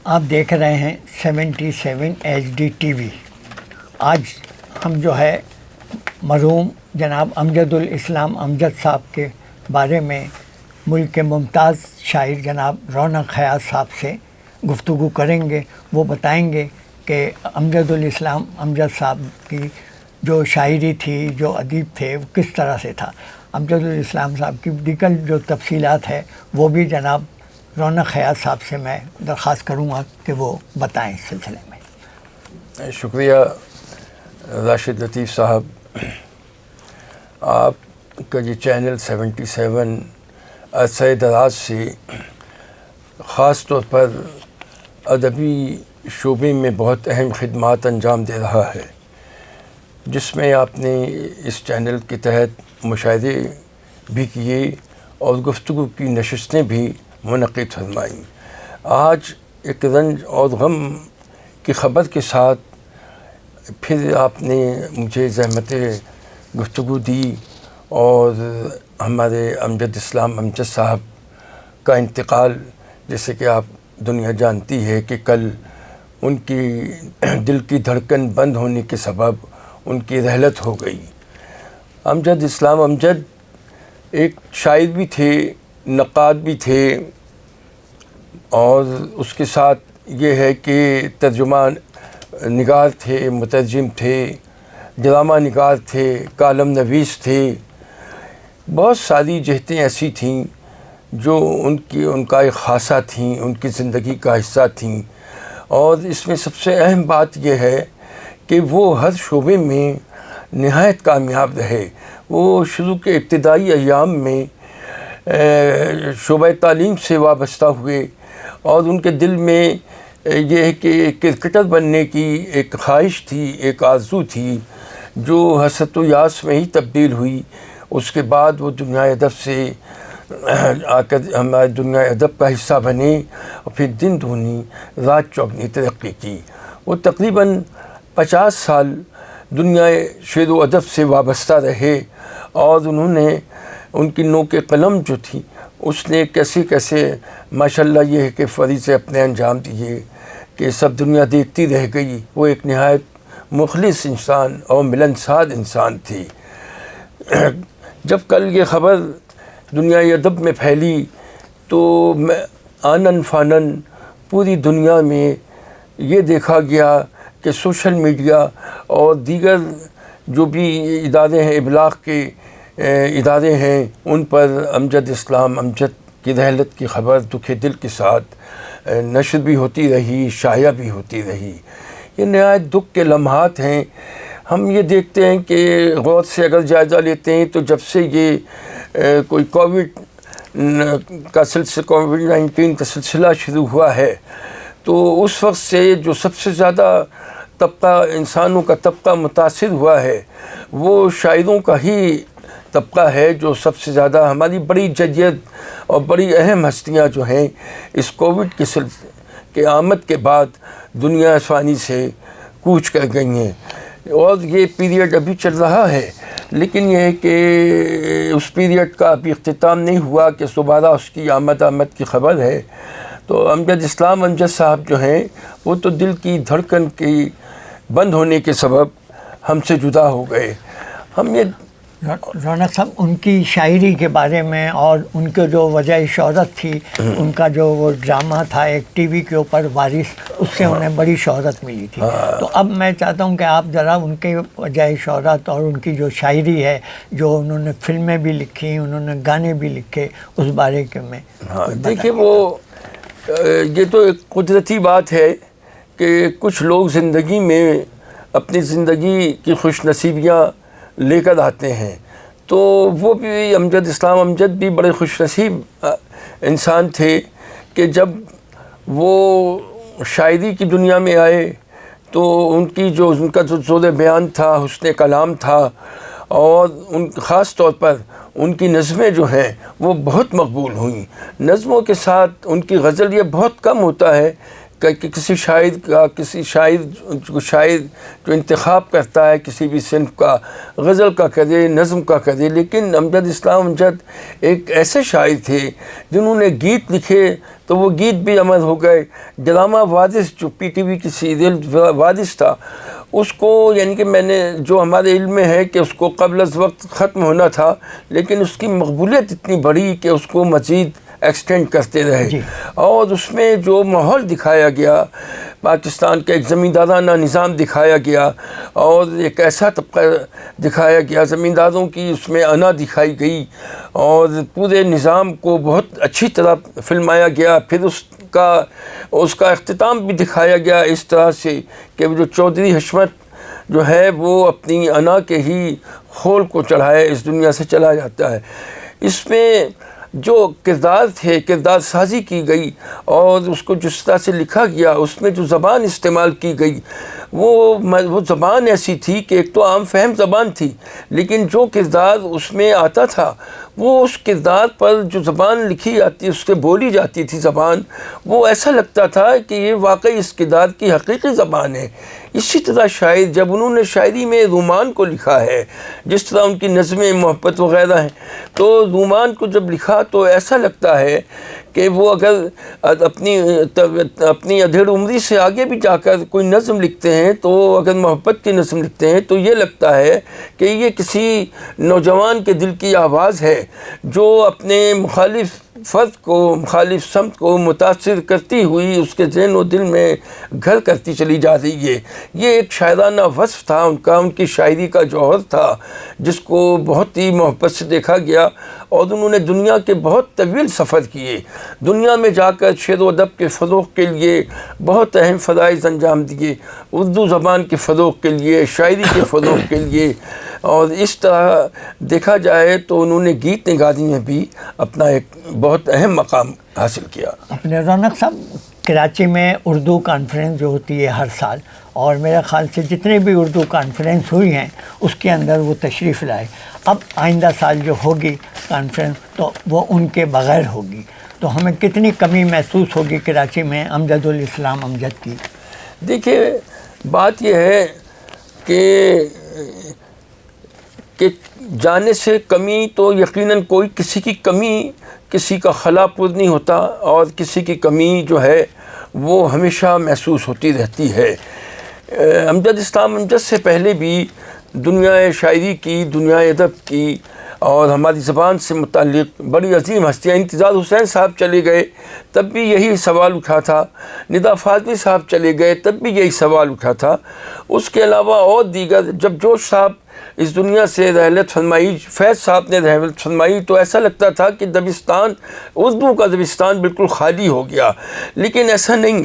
آپ دیکھ رہے ہیں 77 HD TV۔ آج ہم جو ہے مرحوم جناب امجد الاسلام امجد صاحب کے بارے میں ملک کے ممتاز شاعر جناب رونق حیات صاحب سے گفتگو کریں گے۔ وہ بتائیں گے کہ امجد الاسلام امجد صاحب کی جو شاعری تھی، جو ادیب تھے، وہ کس طرح سے تھا۔ امجد الاسلام صاحب کی دیگر جو تفصیلات ہے وہ بھی جناب رونق حیات صاحب سے میں درخواست کروں گا کہ وہ بتائیں اس سلسلے میں۔ شکریہ راشد لطیف صاحب۔ آپ کا یہ چینل 77 عرصہ دراز سے خاص طور پر ادبی شعبے میں بہت اہم خدمات انجام دے رہا ہے، جس میں آپ نے اس چینل کے تحت مشاہدے بھی کیے اور گفتگو کی نشستیں بھی منعقد فرمائیں۔ آج ایک رنج اور غم کی خبر کے ساتھ پھر آپ نے مجھے زحمت گفتگو دی اور ہمارے امجد اسلام امجد صاحب کا انتقال، جیسے کہ آپ دنیا جانتی ہے کہ کل ان کی دل کی دھڑکن بند ہونے کے سبب ان کی رحلت ہو گئی۔ امجد اسلام امجد ایک شاعر بھی تھے، نقاد بھی تھے، اور اس کے ساتھ یہ ہے کہ ترجمان نگار تھے، مترجم تھے، ڈرامہ نگار تھے، کالم نویس تھے۔ بہت ساری جہتیں ایسی تھیں جو ان کا ایک خاصہ تھیں، ان کی زندگی کا حصہ تھیں، اور اس میں سب سے اہم بات یہ ہے کہ وہ ہر شعبے میں نہایت کامیاب رہے۔ وہ شروع کے ابتدائی ایام میں شعبہ تعلیم سے وابستہ ہوئے، اور ان کے دل میں یہ ہے کہ کرکٹر بننے کی ایک خواہش تھی، ایک آرزو تھی، جو حسرت و یاس میں ہی تبدیل ہوئی۔ اس کے بعد وہ دنیا ادب سے آ کر ہمارے دنیا ادب کا حصہ بنے، اور پھر دن دگنی رات چوگنی ترقی کی۔ وہ تقریباً 50 سال دنیا شعر و ادب سے وابستہ رہے، اور انہوں نے ان کی نوک قلم جو تھی اس نے کیسے کیسے ماشاءاللہ یہ ہے کہ فریضے اپنے انجام دیے کہ سب دنیا دیکھتی رہ گئی۔ وہ ایک نہایت مخلص انسان اور ملنسار انسان تھی۔ جب کل یہ خبر دنیا ادب میں پھیلی تو آنن فانن پوری دنیا میں یہ دیکھا گیا کہ سوشل میڈیا اور دیگر جو بھی ادارے ہیں، ابلاغ کے ادارے ہیں، ان پر امجد اسلام امجد کی رحلت کی خبر دکھ دل کے ساتھ نشر بھی ہوتی رہی، شائع بھی ہوتی رہی۔ یہ نہایت دکھ کے لمحات ہیں۔ ہم یہ دیکھتے ہیں کہ غور سے اگر جائزہ لیتے ہیں تو جب سے یہ کوئی کووڈ-19 کا سلسلہ شروع ہوا ہے، تو اس وقت سے جو سب سے زیادہ طبقہ انسانوں کا طبقہ متاثر ہوا ہے وہ شاعروں کا ہی طبقہ ہے، جو سب سے زیادہ ہماری بڑی جدید اور بڑی اہم ہستیاں جو ہیں اس کووڈ کے آمد کے بعد دنیا فانی سے کوچ کر گئی ہیں، اور یہ پیریڈ ابھی چل رہا ہے۔ لیکن یہ ہے کہ اس پیریڈ کا ابھی اختتام نہیں ہوا کہ دوبارہ اس کی آمد کی خبر ہے۔ تو امجد اسلام امجد صاحب جو ہیں وہ تو دل کی دھڑکن کی بند ہونے کے سبب ہم سے جدا ہو گئے۔ ہم یہ رونق صاحب ان کی شاعری کے بارے میں اور ان کے جو وجہ شہرت تھی، ان کا جو وہ ڈرامہ تھا ایک ٹی وی کے اوپر وارث، اس سے انہیں بڑی شہرت ملی تھی۔ تو اب میں چاہتا ہوں کہ آپ ذرا ان کے وجہ شہرت اور ان کی جو شاعری ہے، جو انہوں نے فلمیں بھی لکھی، انہوں نے گانے بھی لکھے، اس بارے کے میں دیکھیے، یہ تو ایک قدرتی بات ہے کہ کچھ لوگ زندگی میں اپنی زندگی کی خوش نصیبیاں لے کر آتے ہیں، تو وہ بھی امجد اسلام امجد بھی بڑے خوش نصیب انسان تھے کہ جب وہ شاعری کی دنیا میں آئے تو ان کا جو زور بیان تھا، حسن کلام تھا، اور خاص طور پر ان کی نظمیں جو ہیں وہ بہت مقبول ہوئیں۔ نظموں کے ساتھ ان کی غزل، یہ بہت کم ہوتا ہے کہ کسی شاعر جو انتخاب کرتا ہے کسی بھی صنف کا، غزل کا کرے، نظم کا کرے، لیکن امجد اسلام امجد ایک ایسے شاعر تھے جنہوں نے گیت لکھے تو وہ گیت بھی امر ہو گئے۔ ڈرامہ وارث جو پی ٹی وی کی سیریل وارث تھا، اس کو یعنی کہ میں نے جو ہمارے علم میں ہے کہ اس کو قبل از وقت ختم ہونا تھا، لیکن اس کی مقبولیت اتنی بڑی کہ اس کو مزید ایکسٹینڈ کرتے رہے، اور اس میں جو ماحول دکھایا گیا، پاکستان کا ایک زمیندارانہ نظام دکھایا گیا، اور ایک ایسا طبقہ دکھایا گیا، زمینداروں کی اس میں انا دکھائی گئی، اور پورے نظام کو بہت اچھی طرح فلمایا گیا۔ پھر اس کا اختتام بھی دکھایا گیا اس طرح سے کہ جو چودھری حشمت جو ہے وہ اپنی انا کے ہی خول کو چڑھائے اس دنیا سے چلا جاتا ہے۔ اس میں جو کردار تھے، کردار سازی کی گئی، اور اس کو جس طرح سے لکھا گیا، اس میں جو زبان استعمال کی گئی وہ زبان ایسی تھی کہ ایک تو عام فہم زبان تھی، لیکن جو کردار اس میں آتا تھا وہ اس کردار پر جو زبان لکھی جاتی، اس سے بولی جاتی تھی زبان، وہ ایسا لگتا تھا کہ یہ واقعی اس کردار کی حقیقی زبان ہے۔ اسی طرح شاعر جب انہوں نے شاعری میں رومان کو لکھا ہے، جس طرح ان کی نظمیں محبت وغیرہ ہیں، تو رومان کو جب لکھا تو ایسا لگتا ہے کہ وہ اگر اپنی ادھیڑ عمری سے آگے بھی جا کر کوئی نظم لکھتے ہیں، تو اگر محبت کی نظم لکھتے ہیں تو یہ لگتا ہے کہ یہ کسی نوجوان کے دل کی آواز ہے جو اپنے مخالف فرد کو، مخالف سمت کو متاثر کرتی ہوئی اس کے ذہن و دل میں گھر کرتی چلی جا رہی ہے۔ یہ ایک شاعرانہ وصف تھا ان کا، ان کی شاعری کا جوہر تھا جس کو بہت ہی محبت سے دیکھا گیا، اور انہوں نے دنیا کے بہت طویل سفر کیے، دنیا میں جا کر شعر و ادب کے فروغ کے لیے بہت اہم فرائض انجام دیے، اردو زبان کے فروغ کے لیے، شاعری کے فروغ کے لیے، اور اس طرح دیکھا جائے تو انہوں نے گیت نگاری میں بھی اپنا ایک بہت اہم مقام حاصل کیا۔ اپنے رونق صاحب، کراچی میں اردو کانفرنس جو ہوتی ہے ہر سال، اور میرے خیال سے جتنے بھی اردو کانفرنس ہوئی ہیں اس کے اندر وہ تشریف لائے۔ اب آئندہ سال جو ہوگی کانفرنس تو وہ ان کے بغیر ہوگی، تو ہمیں کتنی کمی محسوس ہوگی کراچی میں امجد الاسلام امجد کی؟ دیکھیے، بات یہ ہے کہ جانے سے کمی تو یقیناً کوئی کسی کی کمی کسی کا خلا پر نہیں ہوتا، اور کسی کی کمی جو ہے وہ ہمیشہ محسوس ہوتی رہتی ہے۔ امجد اسلام امجد سے پہلے بھی دنیا شاعری کی، دنیا ادب کی اور ہماری زبان سے متعلق بڑی عظیم ہستیاں، انتظار حسین صاحب چلے گئے تب بھی یہی سوال اٹھا تھا، ندا فاضلی صاحب چلے گئے تب بھی یہی سوال اٹھا تھا۔ اس کے علاوہ اور دیگر، جب جوش صاحب اس دنیا سے رحلت فرمائی، فیض صاحب نے رحلت فرمائی، تو ایسا لگتا تھا کہ دبستان، اردو کا دبستان بالکل خالی ہو گیا، لیکن ایسا نہیں۔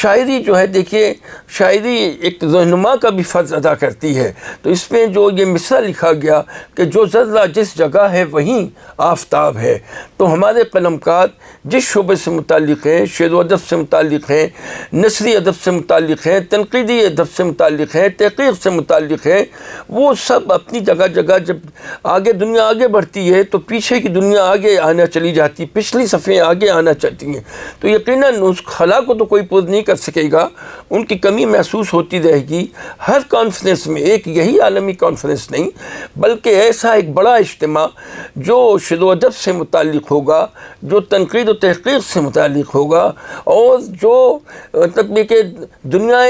شاعری جو ہے، دیکھیے، شاعری ایک رہنما کا بھی فرض ادا کرتی ہے، تو اس میں جو یہ مصرع لکھا گیا کہ جو ذرہ جس جگہ ہے وہیں آفتاب ہے، تو ہمارے قلمکار جس شعبے سے متعلق ہیں، شعر و ادب سے متعلق ہیں، نثری ادب سے متعلق ہیں، تنقیدی ادب سے متعلق ہیں، تحقیق سے متعلق ہیں، وہ سب اپنی جگہ جگہ، جب دنیا آگے بڑھتی ہے تو پیچھے کی دنیا آگے آنا چلی جاتی، پچھلی صفحیں آگے آنا چاہتی ہیں، تو یقیناً اس خلا کو تو کوئی پور نہیں کر سکے گا، ان کی کمی محسوس ہوتی رہے گی۔ ہر کانفرنس میں، ایک یہی عالمی کانفرنس نہیں بلکہ ایسا ایک بڑا اجتماع جو شعر و ادب سے متعلق ہوگا، جو تنقید و تحقیق سے متعلق ہوگا، اور جو تطبیق دنیا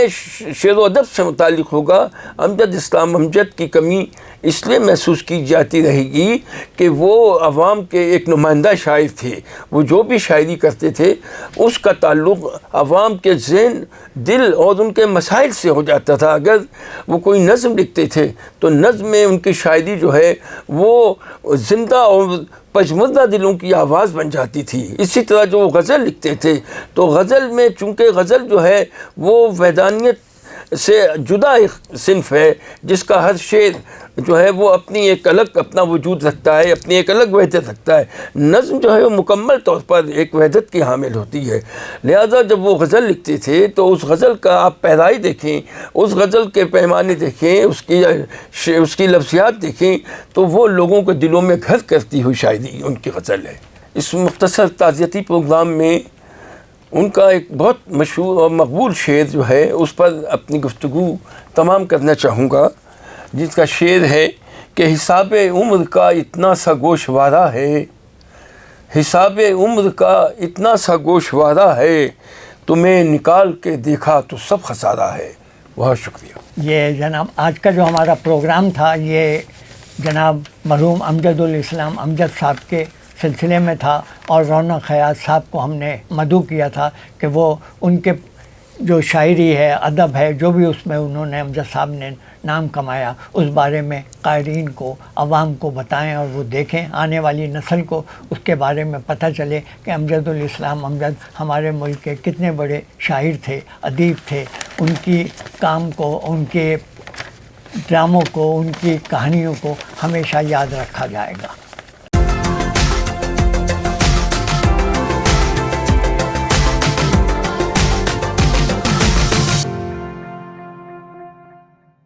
شعر و ادب سے متعلق ہوگا، امجد اسلام امجد کی کمی اس لیے محسوس کی جاتی رہے گی کہ وہ عوام کے ایک نمائندہ شاعر تھے، وہ جو بھی شاعری کرتے تھے اس کا تعلق عوام کے ذہن، دل اور ان کے مسائل سے ہو جاتا تھا۔ اگر وہ کوئی نظم لکھتے تھے تو نظم میں ان کی شاعری جو ہے وہ زندہ اور پژمردہ دلوں کی آواز بن جاتی تھی۔ اسی طرح جو وہ غزل لکھتے تھے تو غزل میں، چونکہ غزل جو ہے وہ وحدانیت سے جدا ایک صنف ہے، جس کا ہر شعر جو ہے وہ اپنی ایک الگ اپنا وجود رکھتا ہے، اپنی ایک الگ وحدت رکھتا ہے۔ نظم جو ہے وہ مکمل طور پر ایک وحدت کی حامل ہوتی ہے، لہذا جب وہ غزل لکھتے تھے تو اس غزل کا آپ پیرائی دیکھیں، اس غزل کے پیمانے دیکھیں، اس کی لفظیات دیکھیں، تو وہ لوگوں کے دلوں میں گھر کرتی ہوئی شاعری ان کی غزل ہے۔ اس مختصر تعزیتی پروگرام میں ان کا ایک بہت مشہور اور مقبول شعر جو ہے اس پر اپنی گفتگو تمام کرنا چاہوں گا، جس کا شعر ہے کہ حساب عمر کا اتنا سا گوشوارہ ہے، حساب عمر کا اتنا سا گوشوارہ ہے، تمہیں نکال کے دیکھا تو سب خسارہ ہے۔ بہت شکریہ۔ یہ جناب آج کا جو ہمارا پروگرام تھا یہ جناب مرحوم امجد الاسلام امجد صاحب کے سلسلے میں تھا، اور رونق حیات صاحب کو ہم نے مدعو کیا تھا کہ وہ ان کے جو شاعری ہے، ادب ہے، جو بھی اس میں انہوں نے امجد صاحب نے نام کمایا، اس بارے میں قائرین کو، عوام کو بتائیں اور وہ دیکھیں، آنے والی نسل کو اس کے بارے میں پتہ چلے کہ امجد الاسلام امجد ہمارے ملک کے کتنے بڑے شاعر تھے، ادیب تھے۔ ان کی کام کو، ان کے ڈراموں کو، ان کی کہانیوں کو ہمیشہ یاد رکھا جائے گا۔